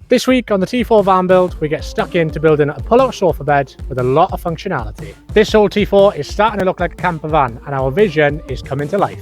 This week on the T4 van build, we get stuck into building a pull-out sofa bed with a lot of functionality. This old T4 is starting to look like a camper van and our vision is coming to life.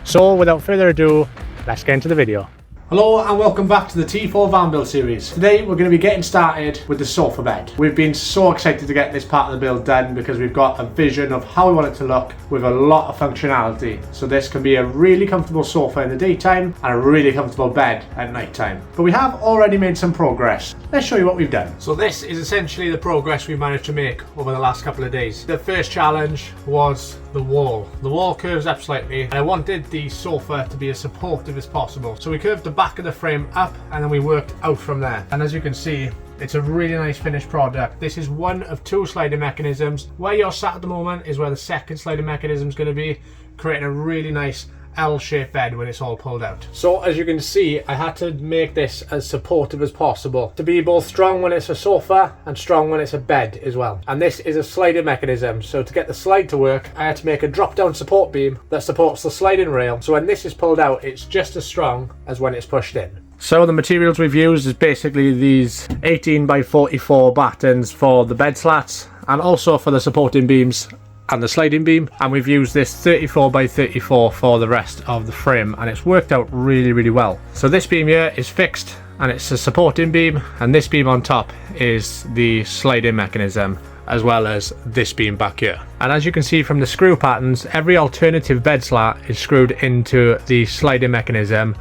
So without further ado, let's get into the video. Hello and welcome back to the T4 van build series. Today we're going to be getting started with the sofa bed. We've been so excited to get this part of the build done because we've got a vision of how we want it to look with a lot of functionality. So this can be a really comfortable sofa in the daytime and a really comfortable bed at night time. But we have already made some progress. Let's show you what we've done. So this is essentially the progress we managed to make over the last couple of days. The first challenge was the wall. The wall curves up slightly and I wanted the sofa to be as supportive as possible. So we curved the back of the frame up and then we worked out from there. And as you can see, it's a really nice finished product. This is one of two sliding mechanisms. Where you're sat at the moment is where the second sliding mechanism is going to be, creating a really nice L-shaped bed when it's all pulled out. So as you can see, I had to make this as supportive as possible to be both strong when it's a sofa and strong when it's a bed as well. And this is a sliding mechanism, so to get the slide to work I had to make a drop down support beam that supports the sliding rail, so when this is pulled out it's just as strong as when it's pushed in. So the materials we've used is basically these 18 by 44 battens for the bed slats and also for the supporting beams and the sliding beam, and we've used this 34 by 34 for the rest of the frame, and it's worked out really well. So this beam here is fixed and it's a supporting beam, and this beam on top is the sliding mechanism, as well as this beam back here. And as you can see from the screw patterns, every alternative bed slat is screwed into the sliding mechanism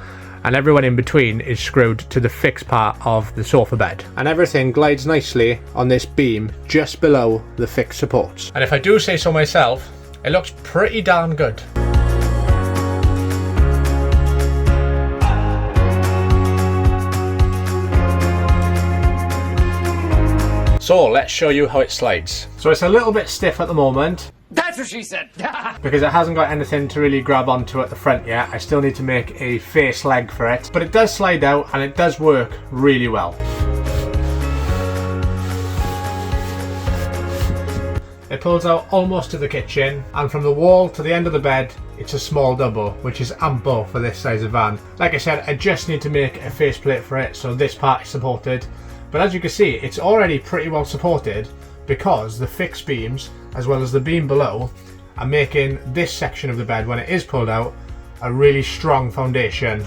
and everyone in between is screwed to the fixed part of the sofa bed. And everything glides nicely on this beam just below the fixed supports. And if I do say so myself, it looks pretty darn good. So let's show you how it slides. So it's a little bit stiff at the moment. That's what she said! Because it hasn't got anything to really grab onto at the front yet. I still need to make a face leg for it. But it does slide out and it does work really well. It pulls out almost to the kitchen, and from the wall to the end of the bed it's a small double, which is ample for this size of van. Like I said, I just need to make a faceplate for it so this part is supported. But as you can see, it's already pretty well supported because the fixed beams as well as the beam below are making this section of the bed, when it is pulled out, a really strong foundation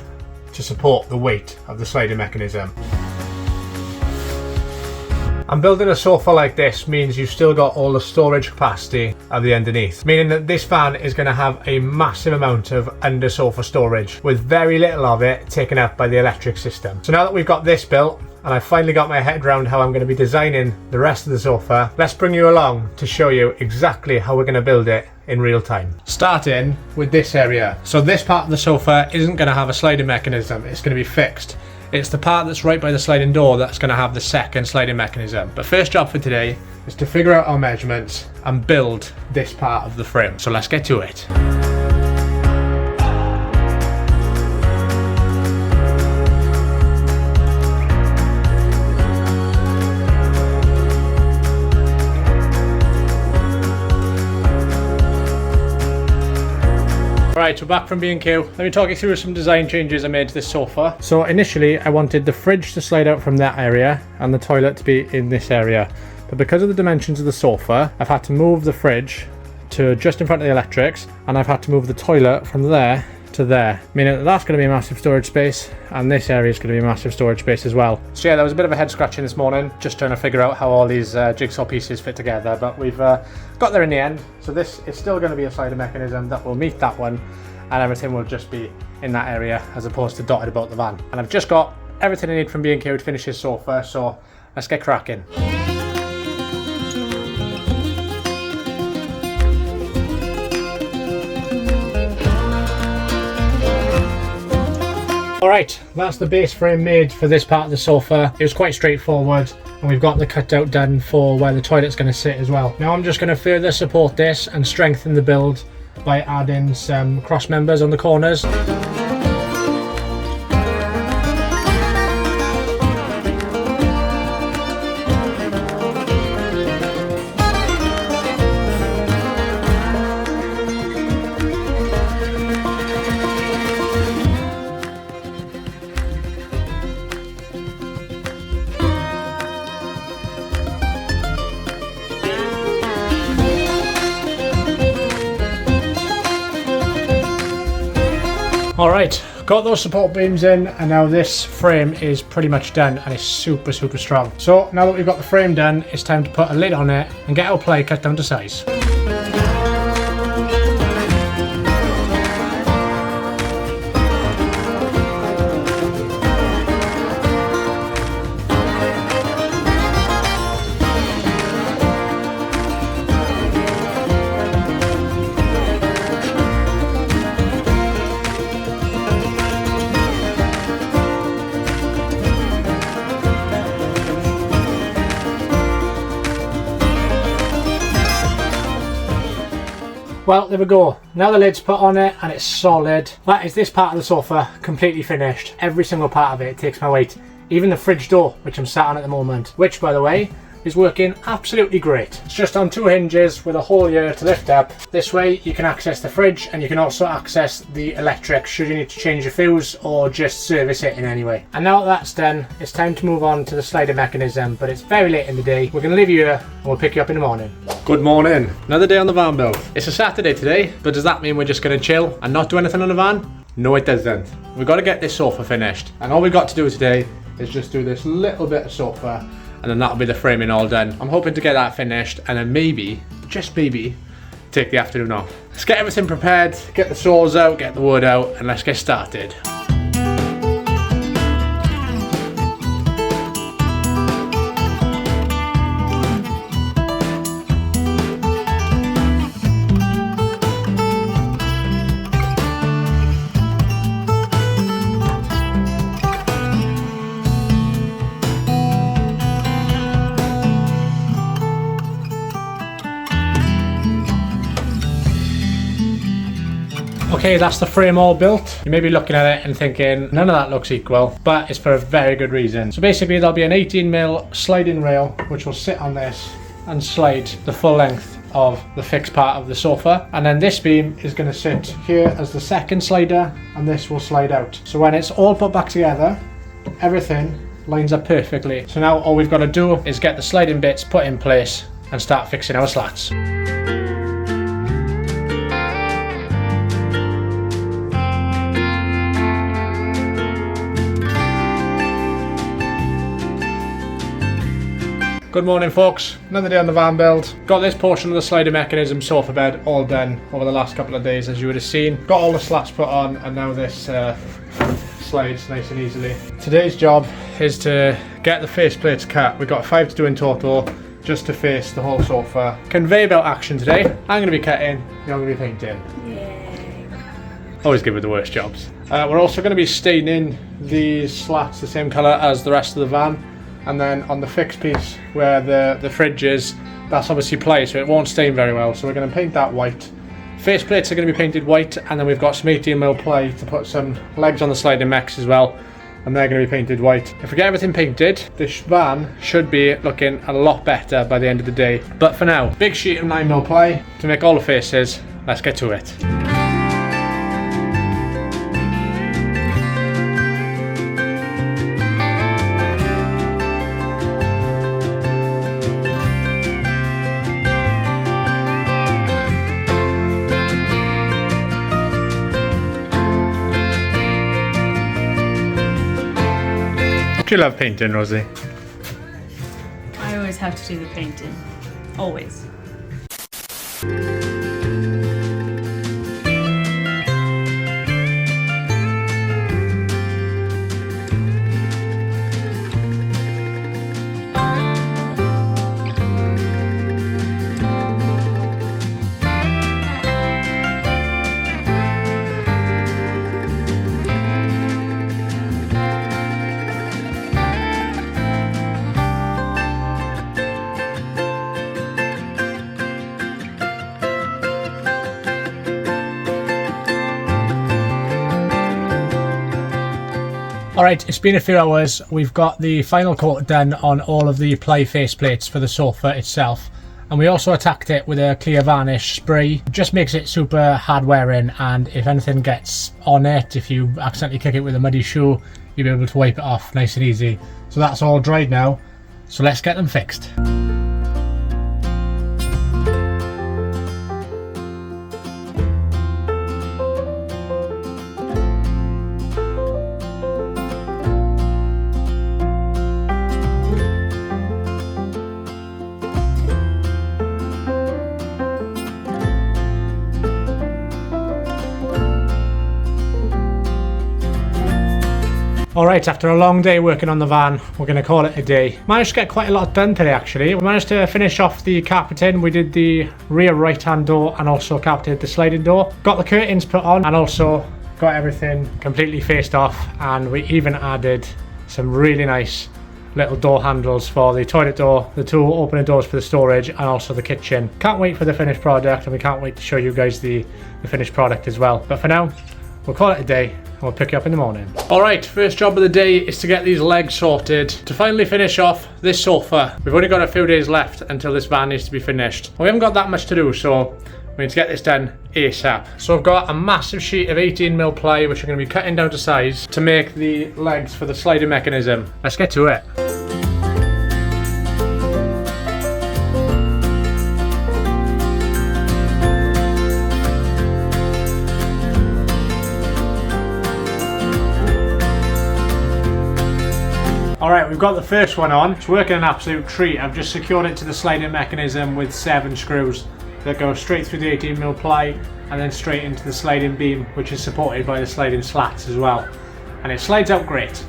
to support the weight of the sliding mechanism. And building a sofa like this means you've still got all the storage capacity of the underneath, meaning that this van is going to have a massive amount of under sofa storage with very little of it taken up by the electric system. So now that we've got this built and I've finally got my head around how I'm going to be designing the rest of the sofa, let's bring you along to show you exactly how we're going to build it in real time. Starting with this area. So this part of the sofa isn't going to have a sliding mechanism, it's going to be fixed. It's the part that's right by the sliding door that's going to have the second sliding mechanism. But first job for today is to figure out our measurements and build this part of the frame. So let's get to it. Right, we're back from B&Q. Let me talk you through some design changes I made to this sofa. So initially I wanted the fridge to slide out from that area and the toilet to be in this area. But because of the dimensions of the sofa, I've had to move the fridge to just in front of the electrics, and I've had to move the toilet from there to there, meaning that that's going to be a massive storage space and this area is going to be a massive storage space as well. So yeah, there was a bit of a head scratching this morning just trying to figure out how all these jigsaw pieces fit together, but we've got there in the end. So this is still going to be a sliding mechanism that will meet that one, and everything will just be in that area as opposed to dotted about the van. And I've just got everything I need from B&Q to finish this sofa, so let's get cracking. Alright, that's the base frame made for this part of the sofa. It was quite straightforward, and we've got the cutout done for where the toilet's going to sit as well. Now I'm just going to further support this and strengthen the build by adding some cross members on the corners. Alright, got those support beams in, and now this frame is pretty much done and it's super strong. So now that we've got the frame done, it's time to put a lid on it and get our ply cut down to size. Well, there we go. Now the lid's put on it and it's solid. That is this part of the sofa completely finished. Every single part of it takes my weight. Even the fridge door, which I'm sat on at the moment, which by the way, is working absolutely great. It's just on 2 hinges with a hole here to lift up. This way you can access the fridge and you can also access the electric should you need to change your fuse or just service it in any way. And now that that's done, it's time to move on to the slider mechanism, but it's very late in the day. We're going to leave you here and we'll pick you up in the morning. Good morning. Another day on the van build. It's a Saturday today, but does that mean we're just going to chill and not do anything on the van? No, it doesn't. We've got to get this sofa finished, and all we've got to do today is just do this little bit of sofa, and then that'll be the framing all done. I'm hoping to get that finished and then maybe, just maybe, take the afternoon off. Let's get everything prepared, get the saws out, get the wood out, and let's get started. Okay, that's the frame all built. You may be looking at it and thinking, none of that looks equal, but it's for a very good reason. So basically there'll be an 18mm sliding rail, which will sit on this and slide the full length of the fixed part of the sofa. And then this beam is going to sit here as the second slider, and this will slide out. So when it's all put back together, everything lines up perfectly. So now all we've got to do is get the sliding bits put in place and start fixing our slats. Good morning folks, another day on the van build. Got this portion of the slider mechanism sofa bed all done over the last couple of days, as you would have seen. Got all the slats put on, and now this slides nice and easily. Today's job is to get the face plates cut. We've got 5 to do in total, just to face the whole sofa. Conveyor belt action today. I'm going to be cutting, you're going to be painting. Yay. Always give it the worst jobs. We're also going to be staining these slats the same colour as the rest of the van. And then on the fixed piece where the fridge is, that's obviously ply, so it won't stain very well. So we're going to paint that white. Face plates are going to be painted white, and then we've got some 18mm ply to put some legs on the sliding mechs as well, and they're going to be painted white. If we get everything painted, this van should be looking a lot better by the end of the day. But for now, big sheet of 9mm ply to make all the faces. Let's get to it. Do you love painting, Rosie? I always have to do the painting. Always. Alright, it's been a few hours. We've got the final coat done on all of the ply face plates for the sofa itself. And we also attacked it with a clear varnish spray. It just makes it super hard wearing, and if anything gets on it, if you accidentally kick it with a muddy shoe, you'll be able to wipe it off nice and easy. So that's all dried now. So let's get them fixed. Alright, after a long day working on the van, we're going to call it a day. Managed to get quite a lot done today actually. We managed to finish off the carpeting. We did the rear right hand door and also carpeted the sliding door. Got the curtains put on and also got everything completely faced off, and we even added some really nice little door handles for the toilet door, the two opening doors for the storage, and also the kitchen. Can't wait for the finished product, and we can't wait to show you guys the finished product as well. But for now, we'll call it a day and we'll pick you up in the morning. Alright, first job of the day is to get these legs sorted to finally finish off this sofa. We've only got a few days left until this van needs to be finished. We haven't got that much to do, so we need to get this done ASAP. So I've got a massive sheet of 18mm ply which we're going to be cutting down to size to make the legs for the sliding mechanism. Let's get to it. Alright, we've got the first one on. It's working an absolute treat. I've just secured it to the sliding mechanism with 7 screws that go straight through the 18mm ply and then straight into the sliding beam, which is supported by the sliding slats as well. And it slides out great.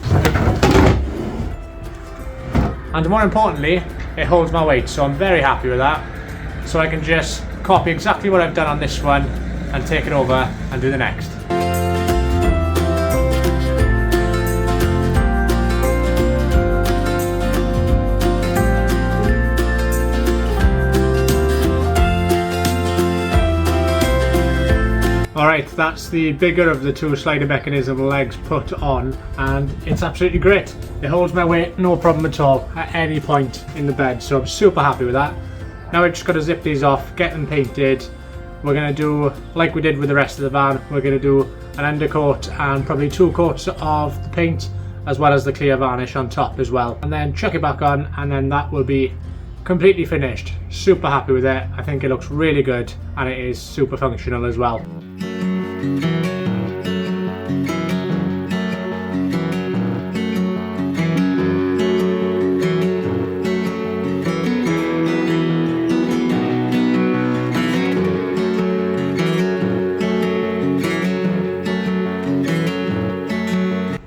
And more importantly, it holds my weight, so I'm very happy with that. So I can just copy exactly what I've done on this one and take it over and do the next. Alright, that's the bigger of the two sliding mechanism legs put on, and it's absolutely great. It holds my weight, no problem at all, at any point in the bed, so I'm super happy with that. Now I've just got to zip these off, get them painted. We're going to do, like we did with the rest of the van, we're going to do an undercoat and probably 2 coats of the paint, as well as the clear varnish on top as well. And then chuck it back on, and then that will be completely finished. Super happy with it. I think it looks really good, and it is super functional as well.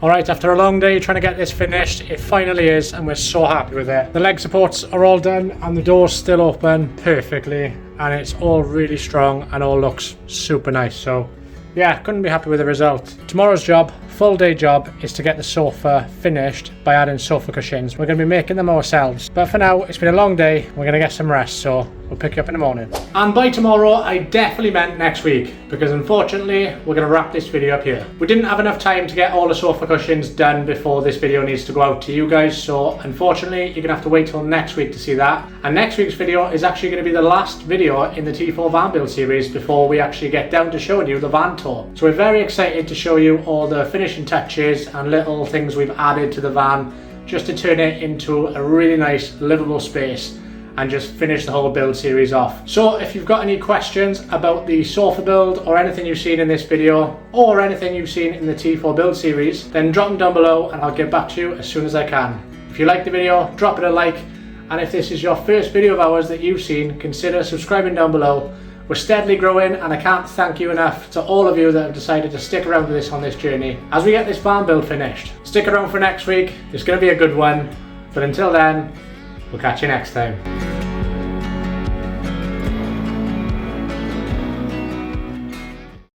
Alright, after a long day trying to get this finished, it finally is, and we're so happy with it. The leg supports are all done and the door's still open perfectly, and it's all really strong and all looks super nice. So yeah, couldn't be happy with the result. Tomorrow's job, full day job, is to get the sofa finished by adding sofa cushions. We're going to be making them ourselves. But for now, it's been a long day. We're going to get some rest, so we'll pick you up in the morning. And by tomorrow, I definitely meant next week, because unfortunately, we're going to wrap this video up here. We didn't have enough time to get all the sofa cushions done before this video needs to go out to you guys, so unfortunately, you're going to have to wait till next week to see that. And next week's video is actually going to be the last video in the T4 van build series before we actually get down to showing you the van tour. So we're very excited to show you all the finishing touches and little things we've added to the van just to turn it into a really nice livable space and just finish the whole build series off. So if you've got any questions about the sofa build or anything you've seen in this video or anything you've seen in the T4 build series, then drop them down below and I'll get back to you as soon as I can. If you like the video, drop it a like, and if this is your first video of ours that you've seen, consider subscribing down below. We're steadily growing, and I can't thank you enough to all of you that have decided to stick around with us on this journey as we get this van build finished. Stick around for next week, it's going to be a good one, but until then, we'll catch you next time.